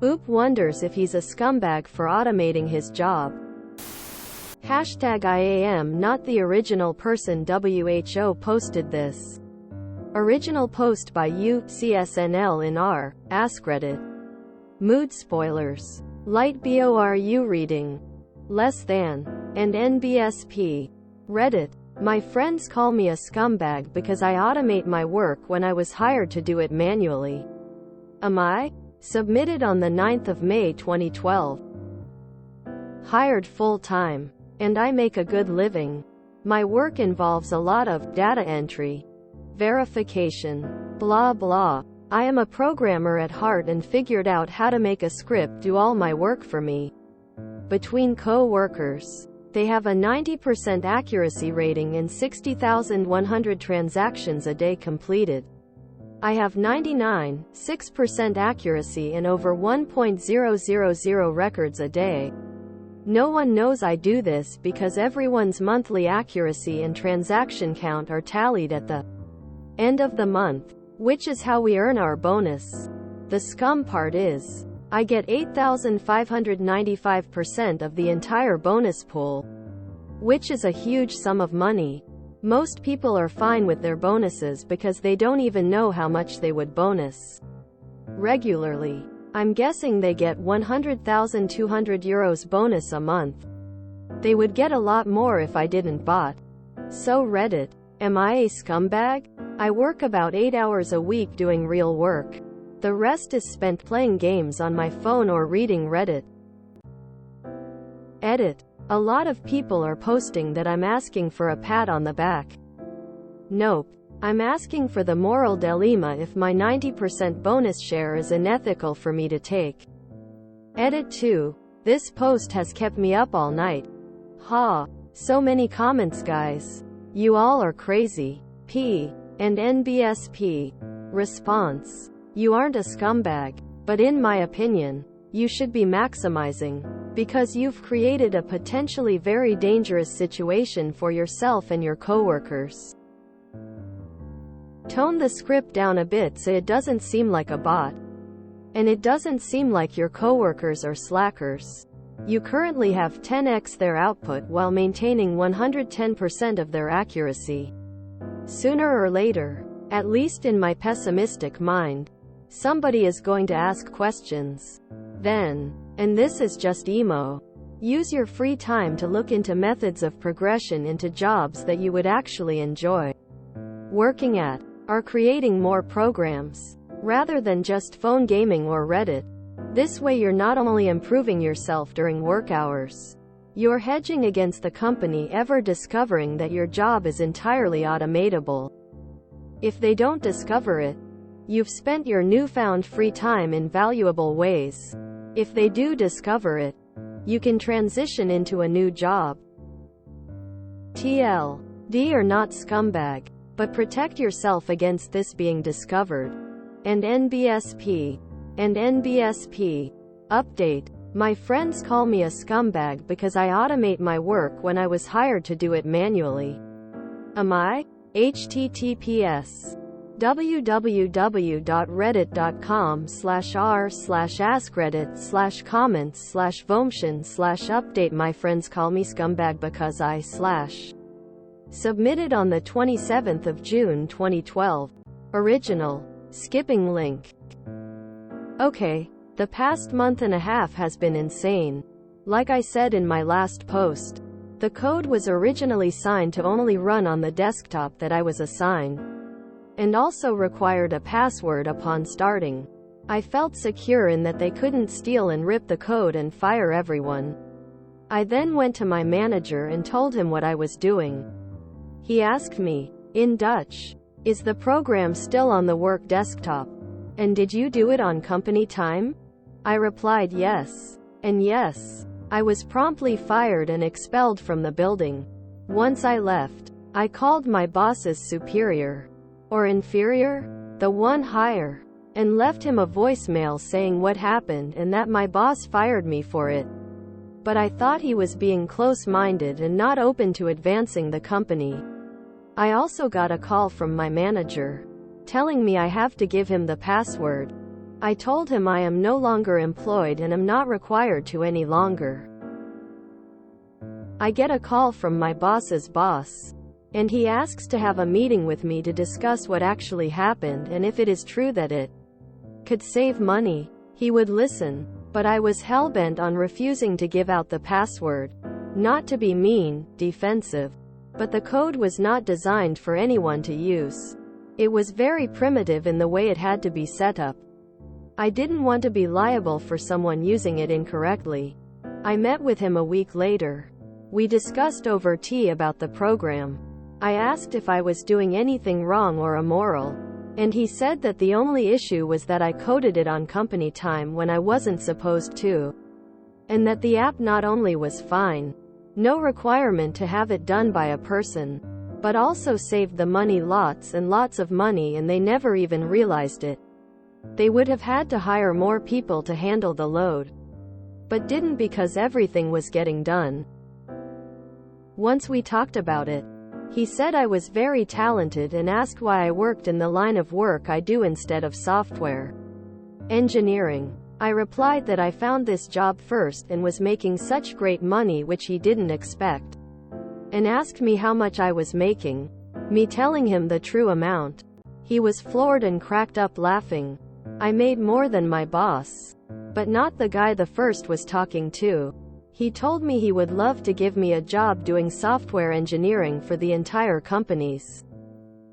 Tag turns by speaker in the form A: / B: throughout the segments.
A: Oop wonders if he's a scumbag for automating his job. Hashtag I am not the original person. WHO posted this. Original post by UCSNL in r. Ask Reddit. Mood spoilers. Light BORU reading. Less than. And NBSP. Reddit. My friends call me a scumbag because I automate my work when I was hired to do it manually. Am I? Submitted on the 9th of May 2012. Hired full-time. And I make a good living. My work involves a lot of data entry, verification, blah blah. I am a programmer at heart and figured out how to make a script do all my work for me. Between co-workers, they have a 90% accuracy rating and 60,100 transactions a day completed. I have 99.6% accuracy and over 1.000 records a day. No one knows I do this because everyone's monthly accuracy and transaction count are tallied at the end of the month, which is how we earn our bonus. The scum part is, I get 8,595% of the entire bonus pool, which is a huge sum of money. Most people are fine with their bonuses because they don't even know how much they would bonus regularly. I'm guessing they get €100,200 bonus a month. They would get a lot more if I didn't bot. So Reddit. Am I a scumbag? I work about 8 hours a week doing real work. The rest is spent playing games on my phone or reading Reddit. Edit. A lot of people are posting that I'm asking for a pat on the back. Nope. I'm asking for the moral dilemma if my 90% bonus share is unethical for me to take. Edit 2. This post has kept me up all night. Ha. So many comments, guys. You all are crazy. P. And NBSP. Response. You aren't a scumbag. But in my opinion, you should be maximizing. Because you've created a potentially very dangerous situation for yourself and your coworkers. Tone the script down a bit so it doesn't seem like a bot. And it doesn't seem like your coworkers are slackers. You currently have 10x their output while maintaining 110% of their accuracy. Sooner or later, at least in my pessimistic mind, somebody is going to ask questions. Then, and this is just emo, use your free time to look into methods of progression into jobs that you would actually enjoy working at, or creating more programs, rather than just phone gaming or Reddit. This way you're not only improving yourself during work hours, you're hedging against the company ever discovering that your job is entirely automatable. If they don't discover it, you've spent your newfound free time in valuable ways. If they do discover it, you can transition into a new job. TLD are not scumbag, but protect yourself against this being discovered. And NBSP. Update. My friends call me a scumbag because I automate my work when I was hired to do it manually. Am I? https www.reddit.com/r/askreddit/comments/vomtion/update. My friends call me scumbag because I Submitted on the 27th of June 2012. Original. Skipping link. Okay. The past month and a half has been insane. Like I said in my last post, the code was originally signed to only run on the desktop that I was assigned, and also required a password upon starting. I felt secure in that they couldn't steal and rip the code and fire everyone. I then went to my manager and told him what I was doing. He asked me, in Dutch, is the program still on the work desktop? And did you do it on company time? I replied yes. And yes. I was promptly fired and expelled from the building. Once I left, I called my boss's superior, or inferior, the one higher, and left him a voicemail saying what happened and that my boss fired me for it. But I thought he was being close-minded and not open to advancing the company. I also got a call from my manager, telling me I have to give him the password. I told him I am no longer employed and am not required to any longer. I get a call from my boss's boss, and he asks to have a meeting with me to discuss what actually happened and if it is true that it could save money, he would listen. But I was hell-bent on refusing to give out the password. Not to be mean, defensive, but the code was not designed for anyone to use. It was very primitive in the way it had to be set up. I didn't want to be liable for someone using it incorrectly. I met with him a week later. We discussed over tea about the program. I asked if I was doing anything wrong or immoral, and he said that the only issue was that I coded it on company time when I wasn't supposed to, and that the app not only was fine, no requirement to have it done by a person, but also saved the money lots and lots of money, and they never even realized it. They would have had to hire more people to handle the load, but didn't because everything was getting done. Once we talked about it, he said I was very talented and asked why I worked in the line of work I do instead of software engineering. I replied that I found this job first and was making such great money, which he didn't expect, and asked me how much I was making, me telling him the true amount. He was floored and cracked up laughing. I made more than my boss, but not the guy the first was talking to. He told me he would love to give me a job doing software engineering for the entire company's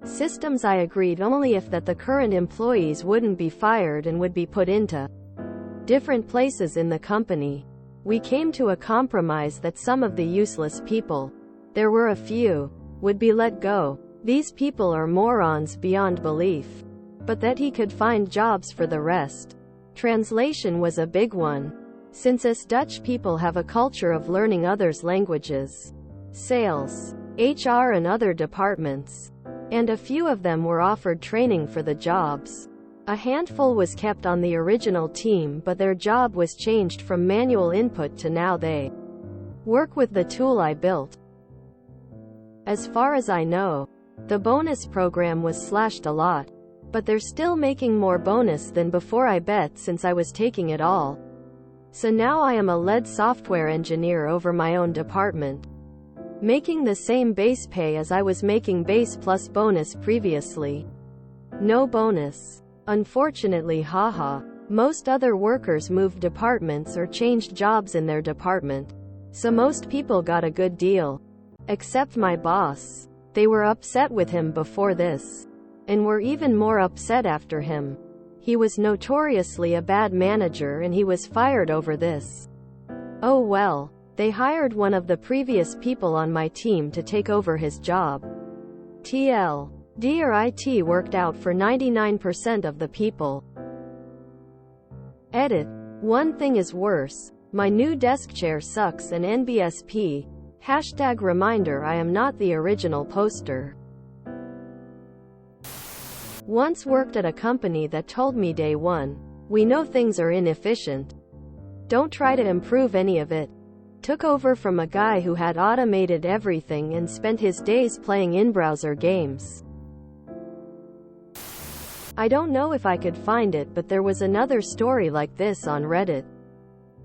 A: systems. I agreed only if that the current employees wouldn't be fired and would be put into different places in the company. We came to a compromise that some of the useless people, there were a few, would be let go. These people are morons beyond belief. But that he could find jobs for the rest. Translation was a big one, since us Dutch people have a culture of learning others' languages. Sales, HR and other departments, and a few of them were offered training for the jobs. A handful was kept on the original team, but their job was changed from manual input to now they work with the tool I built. As far as I know, the bonus program was slashed a lot, but they're still making more bonus than before, I bet, since I was taking it all. So now I am a lead software engineer over my own department, making the same base pay as I was making base plus bonus previously. No bonus, unfortunately, haha. Most other workers moved departments or changed jobs in their department, so most people got a good deal. Except my boss. They were upset with him before this, and were even more upset after him. He was notoriously a bad manager and he was fired over this. Oh well, they hired one of the previous people on my team to take over his job. TLD or IT worked out for 99% of the people. Edit. One thing is worse. My new desk chair sucks and NBSP. Hashtag reminder I am not the original poster. Once worked at a company that told me day one, we know things are inefficient. Don't try to improve any of it. Took over from a guy who had automated everything and spent his days playing in-browser games. I don't know if I could find it, but there was another story like this on Reddit.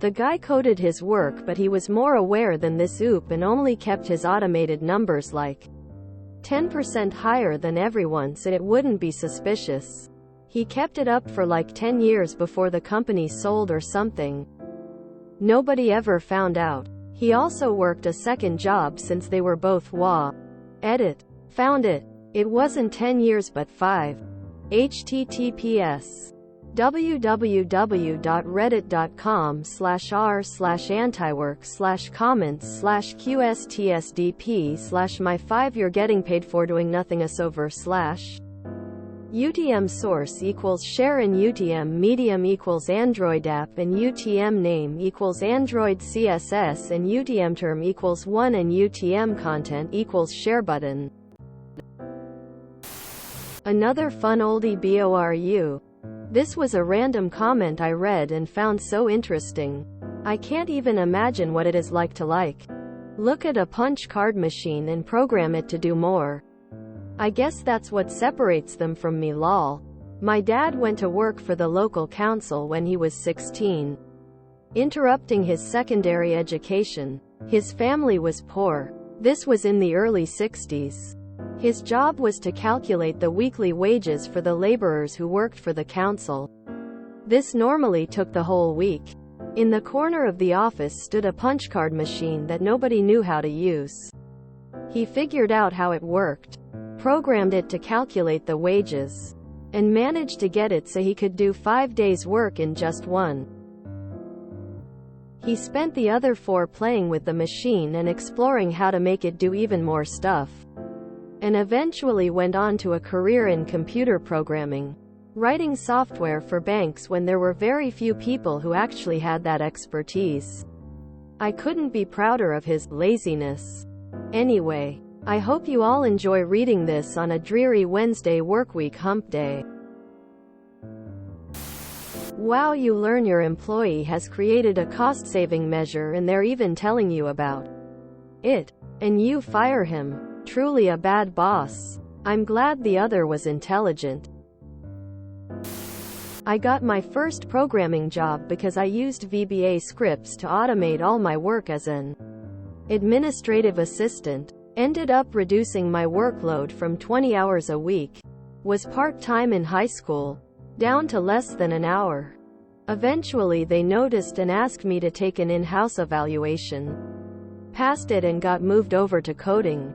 A: The guy coded his work, but he was more aware than this oop and only kept his automated numbers like 10% higher than everyone so it wouldn't be suspicious. He kept it up for like 10 years before the company sold or something. Nobody ever found out. He also worked a second job since they were both WA. Edit. Found it. It wasn't 10 years but 5. https www.reddit.com/r/antiwork/comments/qstsdp/my 5 you're getting paid for doing nothing us over /UTM source equals share in UTM medium equals Android app and UTM name equals Android CSS and UTM term equals 1 and UTM content equals share button. Another fun oldie BORU. This was a random comment I read and found so interesting. I can't even imagine what it is like to look at a punch card machine and program it to do more. I guess that's what separates them from me lol. My dad went to work for the local council when he was 16, interrupting his secondary education. His family was poor. This was in the early 60s. His job was to calculate the weekly wages for the laborers who worked for the council. This normally took the whole week. In the corner of the office stood a punch card machine that nobody knew how to use. He figured out how it worked, programmed it to calculate the wages, and managed to get it so he could do 5 days' work in just one. He spent the other 4 playing with the machine and exploring how to make it do even more stuff, and eventually went on to a career in computer programming, writing software for banks when there were very few people who actually had that expertise. I couldn't be prouder of his laziness. Anyway, I hope you all enjoy reading this on a dreary Wednesday workweek hump day. Wow, you learn your employee has created a cost-saving measure and they're even telling you about it, and you fire him. Truly a bad boss. I'm glad the other was intelligent. I got my first programming job because I used VBA scripts to automate all my work as an administrative assistant. Ended up reducing my workload from 20 hours a week. Was part-time in high school, down to less than an hour. Eventually they noticed and asked me to take an in-house evaluation. Passed it and got moved over to coding.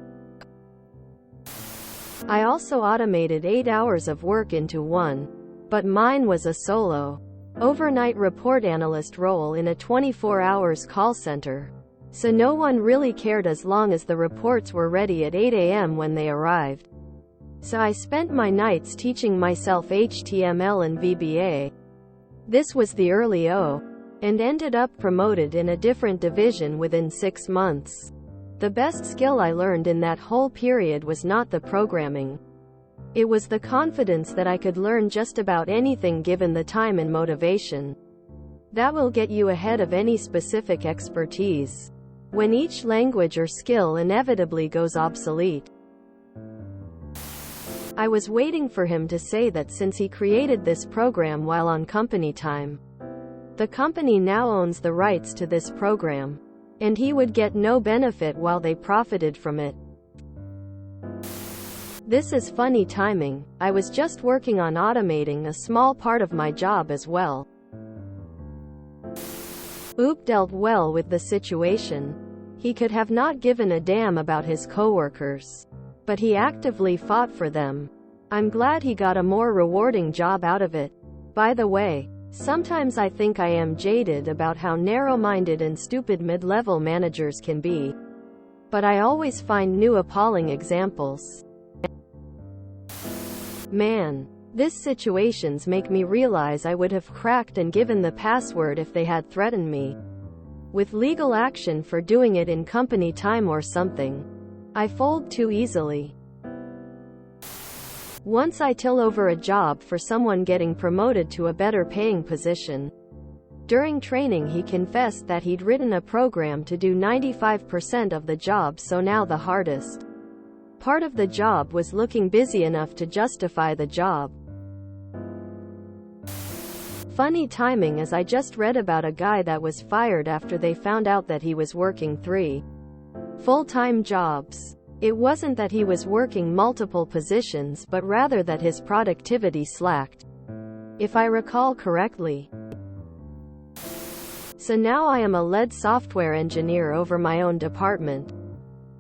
A: I also automated 8 hours of work into one, but mine was a solo, overnight report analyst role in a 24 hours call center. So no one really cared as long as the reports were ready at 8 a.m. when they arrived. So I spent my nights teaching myself HTML and VBA. This was the early and ended up promoted in a different division within 6 months. The best skill I learned in that whole period was not the programming. It was the confidence that I could learn just about anything given the time and motivation. That will get you ahead of any specific expertise when each language or skill inevitably goes obsolete. I was waiting for him to say that since he created this program while on company time, the company now owns the rights to this program, and he would get no benefit while they profited from it. This is funny timing. I was just working on automating a small part of my job as well. Oop dealt well with the situation. He could have not given a damn about his coworkers, but he actively fought for them. I'm glad he got a more rewarding job out of it. By the way, sometimes I think I am jaded about how narrow-minded and stupid mid-level managers can be, but I always find new appalling examples. Man, these situations make me realize I would have cracked and given the password if they had threatened me with legal action for doing it in company time or something. I fold too easily. Once I till over a job for someone getting promoted to a better paying position. During training he confessed that he'd written a program to do 95% of the job, so now the hardest part of the job was looking busy enough to justify the job. Funny timing, as I just read about a guy that was fired after they found out that he was working 3 full-time jobs. It wasn't that he was working multiple positions, but rather that his productivity slacked, if I recall correctly. So now I am a lead software engineer over my own department.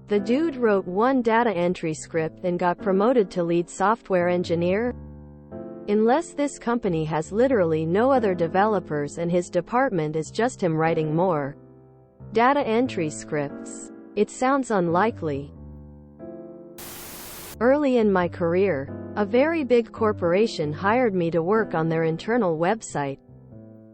A: The dude wrote one data entry script and got promoted to lead software engineer? Unless this company has literally no other developers and his department is just him writing more data entry scripts. It sounds unlikely. Early in my career, a very big corporation hired me to work on their internal website.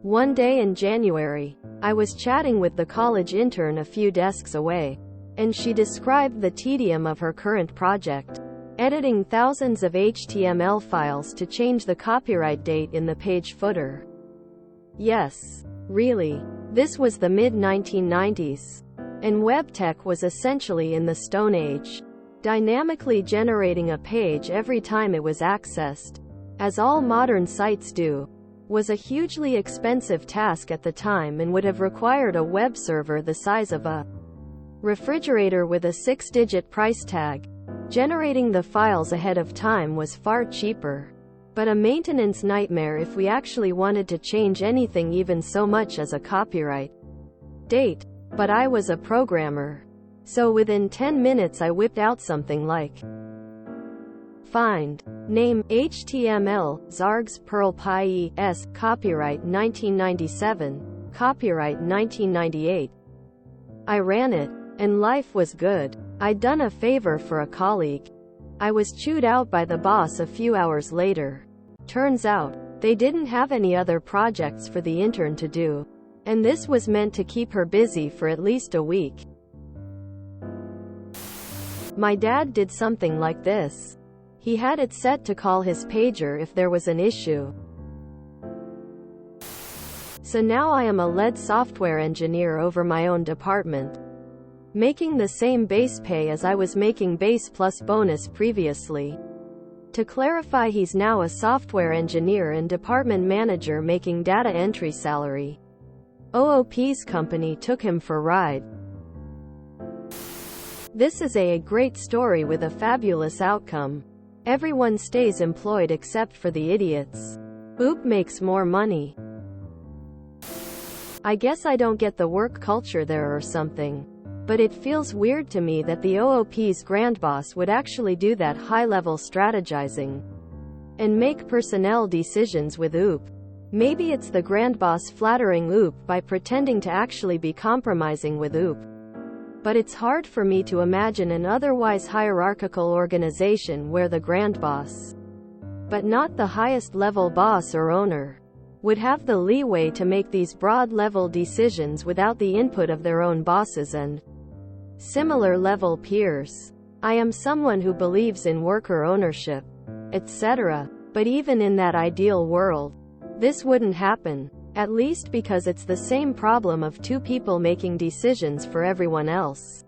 A: One day in January, I was chatting with the college intern a few desks away, and she described the tedium of her current project. Editing thousands of HTML files to change the copyright date in the page footer. Yes, really. This was the mid-1990s. And web tech was essentially in the Stone Age, dynamically generating a page every time it was accessed. as all modern sites do, was a hugely expensive task at the time and would have required a web server the size of a refrigerator with a 6-digit price tag. Generating the files ahead of time was far cheaper, but a maintenance nightmare if we actually wanted to change anything even so much as a copyright date. But I was a programmer, so within 10 minutes I whipped out something like find name HTML zargs Perl Pie s copyright 1997, copyright 1998. I ran it, and life was good. I'd done a favor for a colleague. I was chewed out by the boss a few hours later. Turns out, they didn't have any other projects for the intern to do, and this was meant to keep her busy for at least a week. My dad did something like this. He had it set to call his pager if there was an issue. So now I am a lead software engineer over my own department, making the same base pay as I was making base plus bonus previously. To clarify, he's now a software engineer and department manager making data entry salary. OOP's company took him for a ride. This is a great story with a fabulous outcome. Everyone stays employed except for the idiots. OOP makes more money. I guess I don't get the work culture there or something, but it feels weird to me that the OOP's grand boss would actually do that high-level strategizing and make personnel decisions with OOP. Maybe it's the grand boss flattering OOP by pretending to actually be compromising with OOP. But it's hard for me to imagine an otherwise hierarchical organization where the grand boss, but not the highest level boss or owner, would have the leeway to make these broad-level decisions without the input of their own bosses and similar level peers. I am someone who believes in worker ownership, etc. But even in that ideal world, this wouldn't happen. At least because it's the same problem of two people making decisions for everyone else.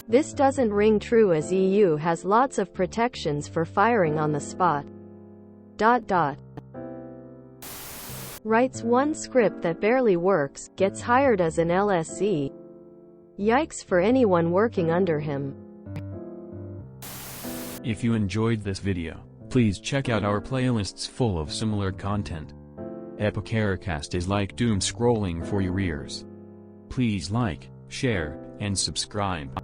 A: This doesn't ring true as EU has lots of protections for firing on the spot. Writes one script that barely works, gets hired as an LSE. Yikes for anyone working under him.
B: If you enjoyed this video, please check out our playlists full of similar content. Epicaricast is like doom scrolling for your ears. Please like, share, and subscribe.